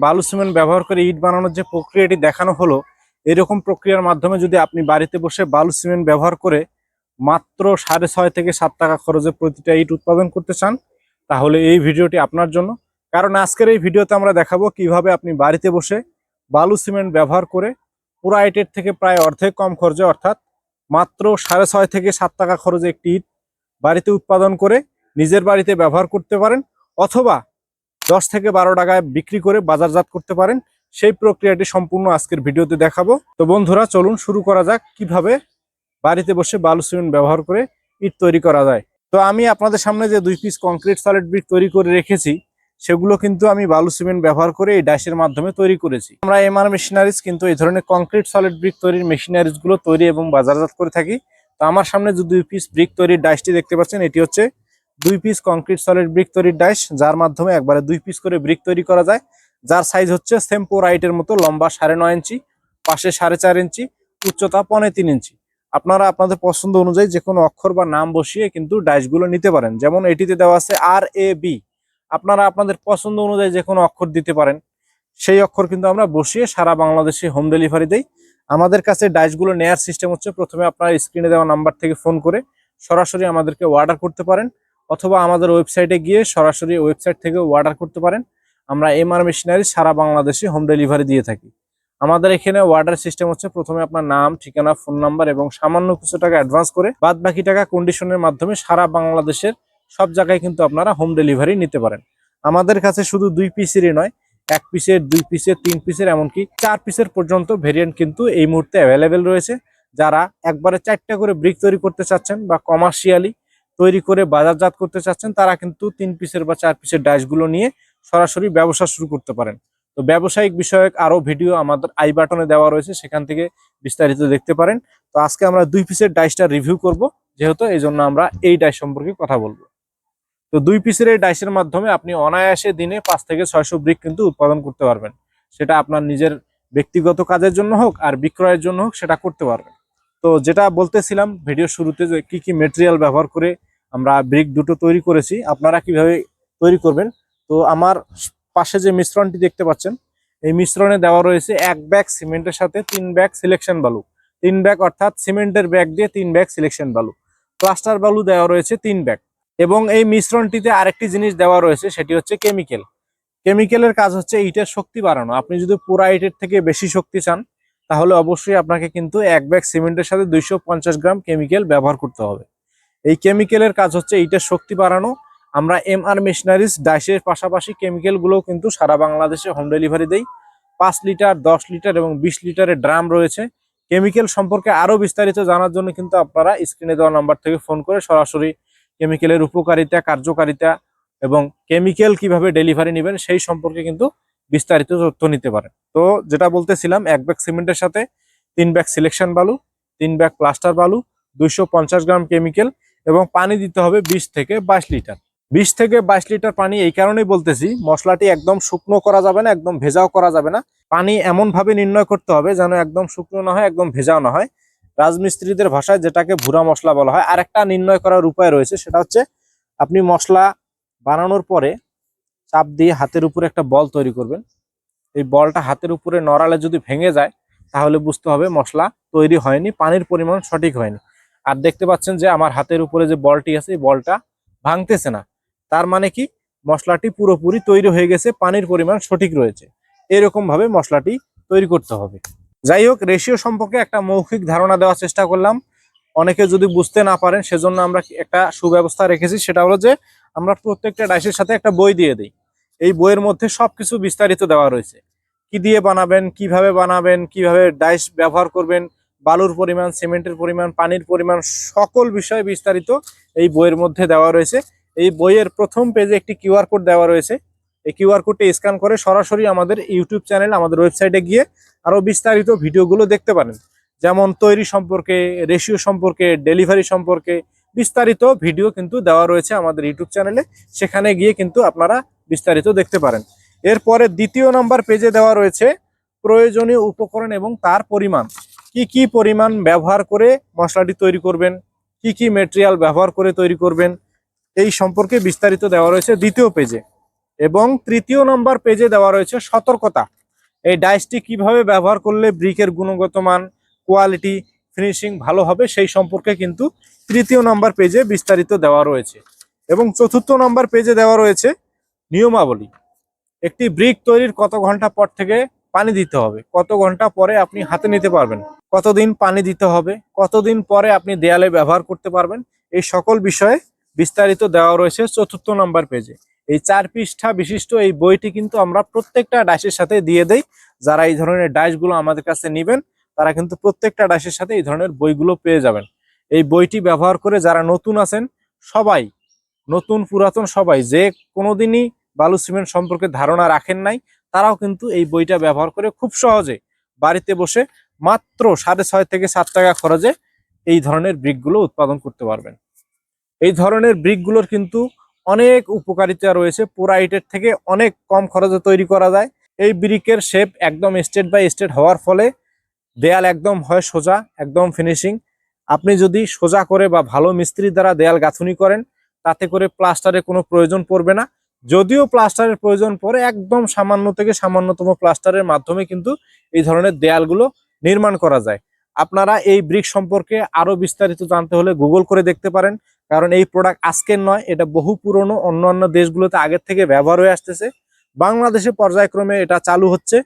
বালু সিমেন্ট ব্যবহার করে ইট বানানোর যে প্রক্রিয়াটি দেখানো হলো, এরকম প্রক্রিয়ার মাধ্যমে যদি আপনি বাড়িতে বসে বালু সিমেন্ট ব্যবহার করে মাত্র 6.5 থেকে 7 টাকা খরচে প্রতিটা ইট উৎপাদন করতে চান, তাহলে এই ভিডিওটি আপনার জন্য। কারণ আজকের এই ভিডিওতে আমরা দেখাবো কিভাবে আপনি বাড়িতে বসে বালু সিমেন্ট ব্যবহার করে পুরা ইটের থেকে প্রায় অর্ধেক কম খরচে, অর্থাৎ মাত্র 6.5 থেকে 7 টাকা খরচে একটি ইট বাড়িতে উৎপাদন করে নিজের বাড়িতে ব্যবহার করতে পারেন, অথবা 10 থেকে 12 টাকায় বিক্রি করে বাজারজাত করতে পারেন। সেই প্রক্রিয়াটি সম্পূর্ণ আজকের ভিডিওতে দেখাবো। তো বন্ধুরা, চলুন শুরু করা যাক কিভাবে বাড়িতে বসে বালু সিমেন্ট ব্যবহার করে ইট তৈরি করা যায়। তো আমি আপনাদের সামনে যে 2 পিস কংক্রিট সলিড ব্রিক তৈরি করে রেখেছি, সেগুলো কিন্তু আমি বালু সিমেন্ট ব্যবহার করে এই ডাইসের মাধ্যমে তৈরি করেছি। আমরা এমআর মেশিনারিজ কিন্তু এই ধরনের কংক্রিট সলিড ব্রিক তৈরির মেশিনারিজ গুলো তৈরি এবং বাজারজাত করে থাকি। তো আমার সামনে যে 2 পিস ব্রিক তৈরির ডাইসটি দেখতে পাচ্ছেন, এটি হচ্ছে 2 পিস কংক্রিট সলিড ব্রিক তৈরির ডাইস, যার মাধ্যমে একবারে 2 পিস করে ব্রিক তৈরি করা যায়। যার সাইজ হচ্ছে সেম পোরাইটের মতো, লম্বা 9.5 ইঞ্চি, পাশে 4.5 ইঞ্চি, উচ্চতা 3.5 ইঞ্চি। আপনারা আপনাদের পছন্দ অনুযায়ী যে কোনো অক্ষর বা নাম বসিয়ে কিন্তু ডাইসগুলো নিতে পারেন। যেমন এটিতে দেওয়া আছে RAB, আপনারা আপনাদের পছন্দ অনুযায়ী যে কোনো অক্ষর দিতে পারেন। সেই অক্ষর কিন্তু আমরা বসিয়ে সারা বাংলাদেশে হোম ডেলিভারি দেই। আমাদের কাছে ডাইসগুলো নেয়ার সিস্টেম হচ্ছে, প্রথমে আপনারা স্ক্রিনে দেওয়া নাম্বার থেকে ফোন করে সরাসরি আমাদেরকে অর্ডার করতে পারেন, অথবা আমাদের ওয়েবসাইটে গিয়ে সরাসরি ওয়েবসাইট থেকে অর্ডার করতে পারেন। আমরা এমআর মেশিনারি সারা বাংলাদেশে হোম ডেলিভারি দিয়ে থাকি। আমাদের এখানে অর্ডার সিস্টেম হচ্ছে, প্রথমে আপনার নাম, ঠিকানা, ফোন নাম্বার এবং সামান্য কিছু টাকা অ্যাডভান্স করে বাদ বাকি টাকা কন্ডিশনের মাধ্যমে সারা বাংলাদেশের সব জায়গায় কিন্তু আপনারা হোম ডেলিভারি নিতে পারেন। আমাদের কাছে শুধু 2 পিসেরই নয়, 1 পিসের, 2 পিসের, 3 পিসের, এমনকি 4 পিসের পর্যন্ত ভেরিয়েন্ট কিন্তু এই মুহূর্তে অ্যাভেলেবেল রয়েছে। যারা একবারে 4টা করে ব্রিক তৈরি করতে চাচ্ছেন বা কমার্শিয়ালি তৈরি করে বাজারজাত করতে চাচ্ছেন, তারা কিন্তু 3 পিসের বা 4 পিসের ডাইসগুলো নিয়ে সরাসরি ব্যবসা শুরু করতে পারেন। তো ব্যবসায়িক বিষয়ক আরো ভিডিও আমাদের আই বাটনে দেওয়া রয়েছে, সেখান থেকে বিস্তারিত দেখতে পারেন। তো আজকে আমরা 2 পিসের ডাইসটা রিভিউ করব, যেহেতু এই জন্য আমরা এই ডাইস সম্পর্কে কথা বলবো। তো 2 পিসের এই ডাইসের মাধ্যমে আপনি অনায়াসে দিনে 5 থেকে 600 ব্রিক কিন্তু উৎপাদন করতে পারবেন। সেটা আপনার নিজের ব্যক্তিগত কাজের জন্য হোক আর বিক্রয়ের জন্য হোক, সেটা করতে পারবেন। তো যেটা বলতেছিলাম ভিডিও শুরুতে, যে কি কি মেটেরিয়াল ব্যবহার করে আমরা ব্রিক দুটো তৈরি করেছি, আপনারা কিভাবে তৈরি করবেন। তো আমার পাশে যে মিশ্রণটি দেখতে পাচ্ছেন, এই মিশ্রণে দেওয়া রয়েছে 1 ব্যাগ সিমেন্টের সাথে 3 ব্যাগ সিলেকশন বালু। 3 ব্যাগ অর্থাৎ সিমেন্টের ব্যাগ দিয়ে 3 ব্যাগ সিলেকশন বালু, প্লাস্টার বালু দেওয়া রয়েছে 3 ব্যাগ। এবং এই মিশ্রণটিতে আরেকটি জিনিস দেওয়া রয়েছে, সেটি হচ্ছে কেমিক্যাল। কেমিক্যালের কাজ হচ্ছে ইটের শক্তি বাড়ানো। আপনি যদি পুরা ইটের থেকে বেশি শক্তি চান, তাহলে অবশ্যই আপনাকে কিন্তু 1 ব্যাগ সিমেন্টের সাথে 250 গ্রাম কেমিক্যাল ব্যবহার করতে হবে। এই কেমিক্যালের কাজ হচ্ছে ইটের শক্তি বাড়ানো। আমরা এমআর মেশিনারিজ ডাইসের পাশাপাশি কেমিক্যালগুলোও কিন্তু সারা বাংলাদেশে হোম ডেলিভারি দেই। 5 লিটার, 10 লিটার এবং 20 লিটারের ড্রাম রয়েছে। কেমিক্যাল সম্পর্কে আরো বিস্তারিত জানার জন্য কিন্তু আপনারা স্ক্রিনে দেওয়া নাম্বার থেকে ফোন করে সরাসরি কেমিক্যালের উপকারিতা, কার্যকারিতা এবং কেমিক্যাল কিভাবে ডেলিভারি নেবেন সেই সম্পর্কে কিন্তু বিস্তারিত তথ্য নিতে পারেন। তো যেটা বলতেছিলাম, 1 ব্যাগ সিমেন্টের সাথে 3 ব্যাগ সিলেকশন বালু, 3 ব্যাগ প্লাস্টার বালু, 250 গ্রাম কেমিক্যাল এবং পানি দিতে হবে 20 থেকে 22 লিটার। 20 থেকে 22 লিটার পানি এই কারণেই বলতেছি, মশলাটি একদম শুকনো করা যাবে না, একদম ভেজাও করা যাবে না। পানি এমন ভাবে নির্ণয় করতে হবে যেন একদম শুকনো না হয়, একদম ভেজাও না হয়। রাজমিস্ত্রিদের ভাষায় যেটাকে ভুরা মশলা বলা হয়। আর একটা নির্ণয় করার উপায় রয়েছে, সেটা হচ্ছে আপনি মশলা বানানোর পরে চাপ দিয়ে হাতের উপরে একটা বল তৈরি করবেন। এই বলটা হাতের উপরে নড়ালে যদি ভেঙে যায়, তাহলে বুঝতে হবে মশলা তৈরি হয়নি, পানির পরিমাণ সঠিক হয়নি। আর দেখতে পাচ্ছেন যে আমার হাতের উপরে যে বলটি আছে, এই বলটা ভাঙতেছে না, তার মানে কি মশলাটি পুরোপুরি তৈরি হয়ে গেছে, পানির পরিমাণ সঠিক রয়েছে। এরকম ভাবে মশলাটি তৈরি করতে হবে। যাই হোক, রেশিও সম্পর্কে একটা মৌখিক ধারণা দেওয়ার চেষ্টা করলাম। অনেকে যদি বুঝতে না পারেন, সেজন্য আমরা একটা সুব্যবস্থা রেখেছি, সেটা হলো যে আমরা প্রত্যেকটা ডাইসের সাথে একটা বই দিয়ে দিই। এই বইয়ের মধ্যে সবকিছু বিস্তারিত দেওয়া রয়েছে, কি দিয়ে বানাবেন, কিভাবে ডাইস ব্যবহার করবেন, বালুর পরিমাণ, সিমেন্টের পরিমাণ, পানির পরিমাণ, সকল বিষয়ে বিস্তারিত এই বইয়ের মধ্যে দেওয়া রয়েছে। এই বইয়ের প্রথম পেজে একটি কিউআর কোড দেওয়া রয়েছে। এই কিউআর কোডটি স্ক্যান করে সরাসরি আমাদের ইউটিউব চ্যানেল, আমাদের ওয়েবসাইটে গিয়ে আরো বিস্তারিত ভিডিওগুলো দেখতে পারেন। যেমন তৈরি সম্পর্কে, রেশিও সম্পর্কে, ডেলিভারি সম্পর্কে বিস্তারিত ভিডিও কিন্তু দেওয়া রয়েছে আমাদের ইউটিউব চ্যানেলে। সেখানে গিয়ে কিন্তু আপনারা বিস্তারিত দেখতে পারেন। এরপরে 2য় নাম্বার পেজে দেওয়া রয়েছে প্রয়োজনীয় উপকরণ এবং তার পরিমাণ। কি কি পরিমাণ ব্যবহার করে মশলাটি তৈরি করবেন, কি কি মেটেরিয়াল ব্যবহার করে তৈরি করবেন, এই সম্পর্কে বিস্তারিত দেওয়া রয়েছে 2য় পেজে। এবং 3য় নম্বর পেজে দেওয়া রয়েছে সতর্কতা। এই ডাইসটি কিভাবে ব্যবহার করলে ব্রিকের গুণগত মান, কোয়ালিটি, ফিনিশিং ভালো হবে সেই সম্পর্কে কিন্তু 3য় নম্বর পেজে বিস্তারিত দেওয়া রয়েছে। এবং 4র্থ নম্বর পেজে দেওয়া রয়েছে নিয়মাবলী। একটি ব্রিক তৈরির কত ঘন্টা পর থেকে পানি দিতে হবে, কত ঘন্টা পরে আপনি হাতে নিতে পারবেন, কতদিন পানি দিতে হবে, কতদিন পরে আপনি দেয়ালে ব্যবহার করতে পারবেন, এই সকল বিষয়ে বিস্তারিত দেওয়া রয়েছে 4র্থ নম্বর পেজে। এই 4 পৃষ্ঠা বিশিষ্ট এই বইটি কিন্তু আমরা প্রত্যেকটা ডাইসের সাথে দিয়ে দেই। যারা এই ধরনের ডাইসগুলো আমাদের কাছে নেবেন তারা কিন্তু প্রত্যেকটা ডাইসের সাথে এই ধরনের বইগুলো পেয়ে যাবেন। এই বইটি ব্যবহার করে যারা নতুন আছেন সবাই, নতুন পুরাতন সবাই, যে কোনোদিনই বালু সিমেন্ট সম্পর্কে ধারণা রাখেন নাই, তারাও কিন্তু এই বইটা ব্যবহার করে খুব সহজে বাড়িতে বসে মাত্র 6.5 থেকে 7 টাকা খরচে এই ধরনের ব্রিকগুলো উৎপাদন করতে পারবেন। এই ধরনের ব্রিকগুলোর কিন্তু অনেক উপকারিতা রয়েছে, পোড়া ইটের থেকে অনেক কম খরচে তৈরি করা যায়। এই ব্রিকের শেপ একদম স্টেট বাই স্টেট হওয়ার ফলে দেয়াল একদম হয় সোজা, একদম ফিনিশিং। আপনি যদি সোজা করে বা ভালো মিস্ত্রি দ্বারা দেয়াল গাঁথুনি করেন তাতে করে প্লাস্টারের কোনো প্রয়োজন পড়বে না। যদিও প্লাস্টারের প্রয়োজন পড়ে, একদম সামান্য থেকে সামান্যতম প্লাস্টারের মাধ্যমে কিন্তু এই ধরনের দেয়ালগুলো নির্মাণ করা যায়। আপনারা এই ব্রিক সম্পর্কে আরো বিস্তারিত জানতে হলে গুগল করে দেখতে পারেন, কারণ এই প্রোডাক্ট আজকের নয়, এটা বহু পুরনো, অন্যান্য দেশগুলোতে আগের থেকে ব্যবহার হয়ে আসতেছে। বাংলাদেশে পর্যায়ক্রমে এটা চালু হচ্ছে,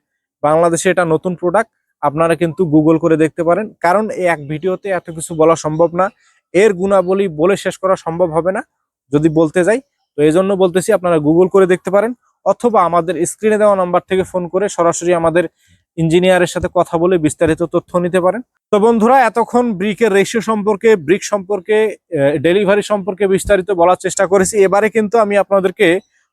বাংলাদেশে এটা নতুন প্রোডাক্ট। আপনারা কিন্তু গুগল করে দেখতে পারেন, কারণ এই এক ভিডিওতে এত কিছু বলা সম্ভব না, এর গুণাবলী বলে শেষ করা সম্ভব হবে না যদি বলতে যাই। তো এই জন্য বলতেছি আপনারা গুগল করে দেখতে পারেন, অথবা আমাদের স্ক্রিনে দেওয়া নাম্বার থেকে ফোন করে সরাসরি আমাদের ইঞ্জিনিয়ারের সাথে কথা বলে বিস্তারিত তথ্য নিতে পারেন। তো বন্ধুরা, এতক্ষণ ব্রিকের রেশিও সম্পর্কে, ব্রিক সম্পর্কে, ডেলিভারি সম্পর্কে বিস্তারিত বলার চেষ্টা করেছি। এবারে কিন্তু আমি আপনাদেরকে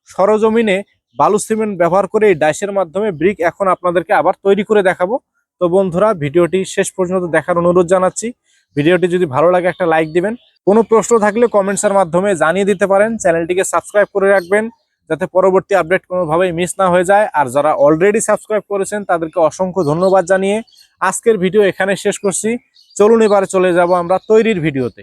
সরজমিনে বালু সিমেন্ট ব্যবহার করে এই ডাইসের মাধ্যমে ব্রিক এখন আপনাদেরকে আবার তৈরি করে দেখাবো। তো বন্ধুরা, ভিডিওটি শেষ পর্যন্ত দেখার অনুরোধ জানাচ্ছি। ভিডিওটি যদি ভালো লাগে একটা লাইক দিবেন, কোনো প্রশ্ন থাকলে কমেন্টসের মাধ্যমে জানিয়ে দিতে পারেন। চ্যানেলটিকে সাবস্ক্রাইব করে রাখবেন যাতে পরবর্তী আপডেট কোনোভাবেই মিস না হয়ে যায়। আর যারা অলরেডি সাবস্ক্রাইব করেছেন তাদেরকে অসংখ্য ধন্যবাদ জানিয়ে আজকের ভিডিও এখানে শেষ করছি। চলুন এবারে চলে যাব আমরা তৈরির ভিডিওতে।